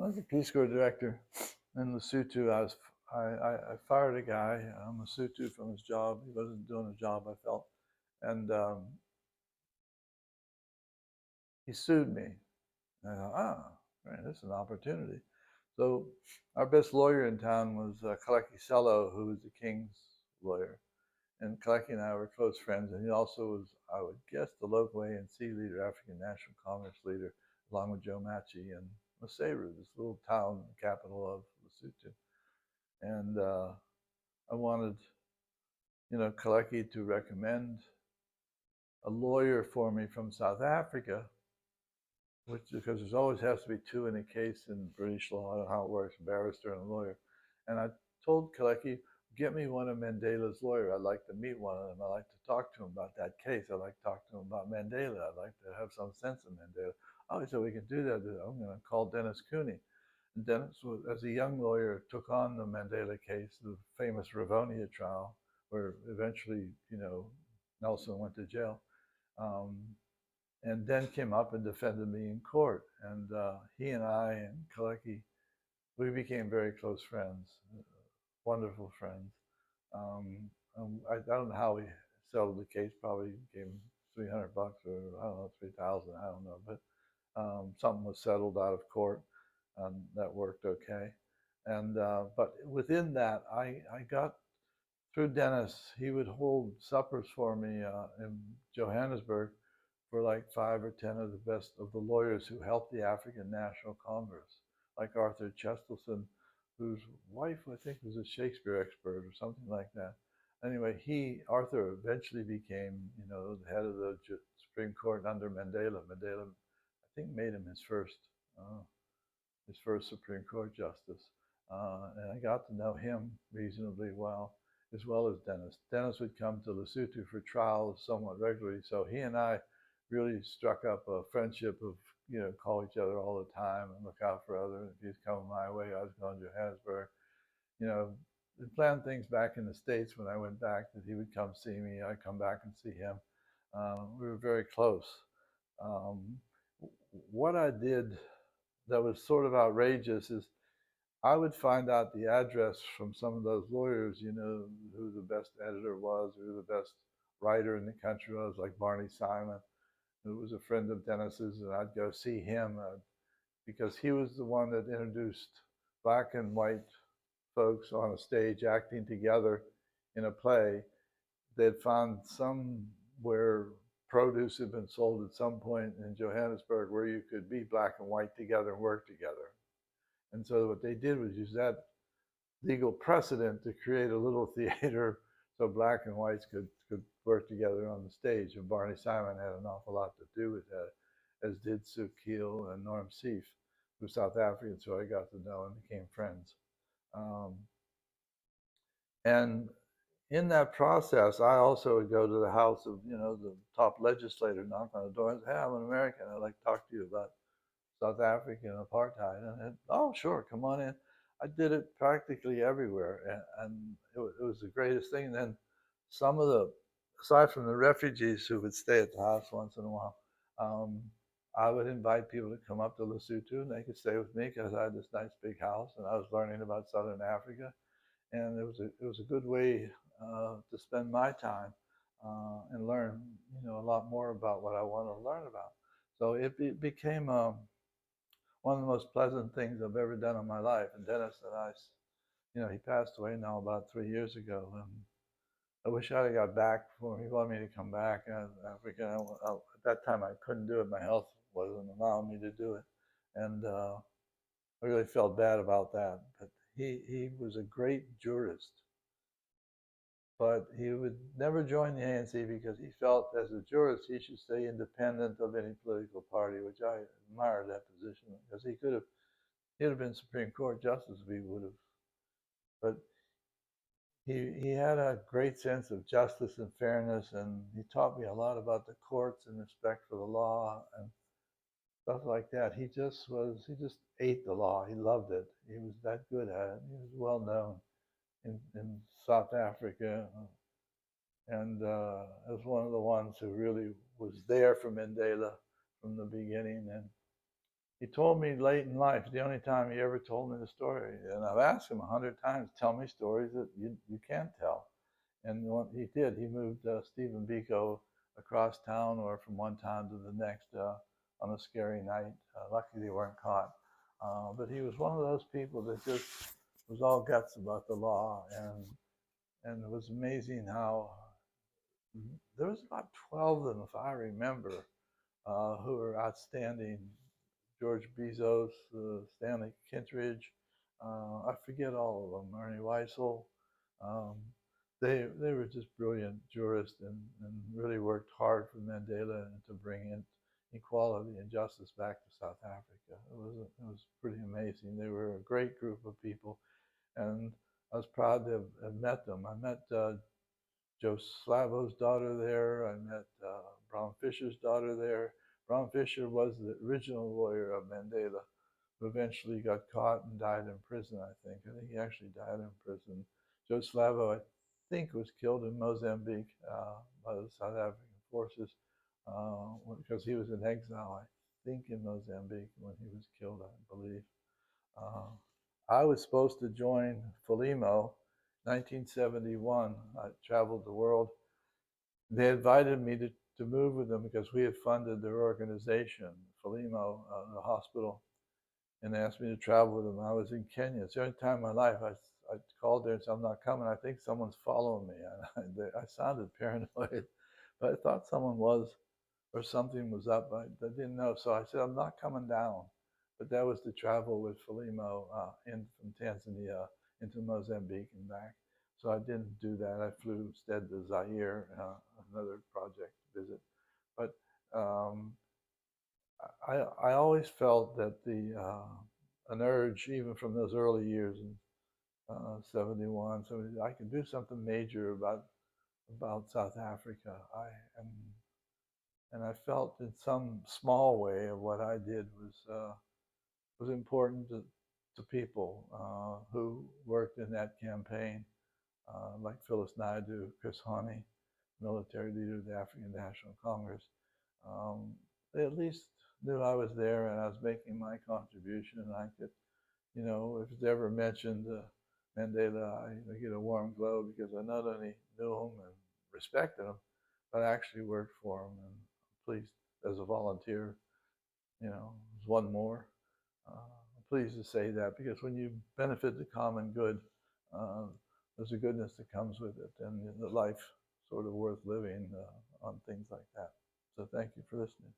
I was a Peace Corps director in Lesotho. I fired a guy in Lesotho from his job. He wasn't doing a job, I felt, and he sued me. And I thought, man, this is an opportunity. So our best lawyer in town was Kaleki Sello, who was the king's lawyer. And Kaleki and I were close friends, and he also was, I would guess, the local ANC leader, African National Congress leader, along with Joe Machi and Maseru, this little town capital of Lesotho. And I wanted, Kaleki to recommend a lawyer for me from South Africa, which because there's always has to be two in a case in British law. I don't know how it works, a barrister and a lawyer. And I told Kaleki, get me one of Mandela's lawyers. I'd like to meet one of them. I'd like to talk to him about that case. I'd like to talk to him about Mandela. I'd like to have some sense of Mandela. Oh, he said, we can do that. I'm going to call Dennis Cooney. And Dennis, as a young lawyer, took on the Mandela case, the famous Rivonia trial, where eventually, Nelson went to jail. And then came up and defended me in court. And he and I and Kaleki, we became very close friends, wonderful friends. I don't know how we settled the case. Probably gave him $300 or I don't know, 3,000. I don't know, but something was settled out of court, and that worked okay. And but within that, I got through Dennis. He would hold suppers for me in Johannesburg for like 5 or 10 of the best of the lawyers who helped the African National Congress, like Arthur Chestelson, whose wife, I think, was a Shakespeare expert or something like that. Anyway, Arthur, eventually became, the head of the Supreme Court under Mandela. Mandela, I think, made him his first Supreme Court justice, and I got to know him reasonably well, as well as Dennis. Dennis would come to Lesotho for trials somewhat regularly, so he and I really struck up a friendship of, call each other all the time and look out for others. If he's coming my way, I was going to Johannesburg. We planned things back in the States when I went back that he would come see me, I'd come back and see him. We were very close. Um, what I did that was sort of outrageous is I would find out the address from some of those lawyers, who the best editor was, who the best writer in the country was, like Barney Simon, who was a friend of Dennis's, and I'd go see him because he was the one that introduced black and white folks on a stage acting together in a play. They'd found somewhere produce had been sold at some point in Johannesburg where you could be black and white together and work together. And so what they did was use that legal precedent to create a little theater so black and whites could work together on the stage. And Barney Simon had an awful lot to do with that, as did Sue Keel and Norm Seif, who was South African, so I got to know and became friends. And in that process, I also would go to the house of, the top legislator, knock on the door and say, hey, I'm an American. I'd like to talk to you about South African apartheid. And oh, sure, come on in. I did it practically everywhere, and it was the greatest thing. And then some of aside from the refugees who would stay at the house once in a while, I would invite people to come up to Lesotho, and they could stay with me because I had this nice big house, and I was learning about Southern Africa, and it was a good way to spend my time and learn, a lot more about what I wanted to learn about. So it became one of the most pleasant things I've ever done in my life. And Dennis and I, he passed away now about 3 years ago. And I wish I had got back before he wanted me to come back. Africa, at that time, I couldn't do it. My health wasn't allowing me to do it. And I really felt bad about that. But he was a great jurist. But he would never join the ANC because he felt as a jurist he should stay independent of any political party, which I admired that position because he'd have been Supreme Court justice if he would have. But he had a great sense of justice and fairness, and he taught me a lot about the courts and respect for the law and stuff like that. He just ate the law. He loved it. He was that good at it. He was well known in South Africa, and as one of the ones who really was there for Mandela from the beginning. And he told me late in life, the only time he ever told me the story. And I've asked him 100 times, tell me stories that you can't tell. And what he did, he moved Stephen Biko across town or from one town to the next on a scary night. Luckily, they weren't caught. But he was one of those people that just was all guts about the law. And it was amazing how there was about 12 of them, if I remember, who were outstanding. George Bezos, Stanley Kintridge, I forget all of them, Ernie Weissel. Um, they were just brilliant jurists and really worked hard for Mandela and to bring in equality and justice back to South Africa. It was pretty amazing. They were a great group of people, and I was proud to have met them. I met Joe Slavo's daughter there. I met Brown Fisher's daughter there. Brown Fisher was the original lawyer of Mandela, who eventually got caught and died in prison, I think. I think he actually died in prison. Joe Slavo, I think, was killed in Mozambique by the South African forces because he was in exile, I think, in Mozambique when he was killed, I believe. Uh, I was supposed to join Frelimo 1971. I traveled the world. They invited me to move with them because we had funded their organization, Frelimo, the hospital, and they asked me to travel with them. I was in Kenya. It's the only time in my life I called there and said, I'm not coming. I think someone's following me. And I sounded paranoid, but I thought someone was or something was up. I didn't know. So I said, I'm not coming down. But that was to travel with Frelimo in from Tanzania into Mozambique and back. So I didn't do that. I flew instead to Zaire, another project visit. But I always felt that an urge, even from those early years in 71, 70, I could do something major about South Africa. And I felt in some small way of what I did was important to people who worked in that campaign, like Phyllis Naidu, Chris Hani, military leader of the African National Congress. They at least knew I was there and I was making my contribution, and I could, if it's ever mentioned Mandela, I get a warm glow because I not only knew him and respected him, but I actually worked for him and pleased as a volunteer, as one more. I'm pleased to say that because when you benefit the common good, uh, there's a goodness that comes with it and the life sort of worth living on things like that. So thank you for listening.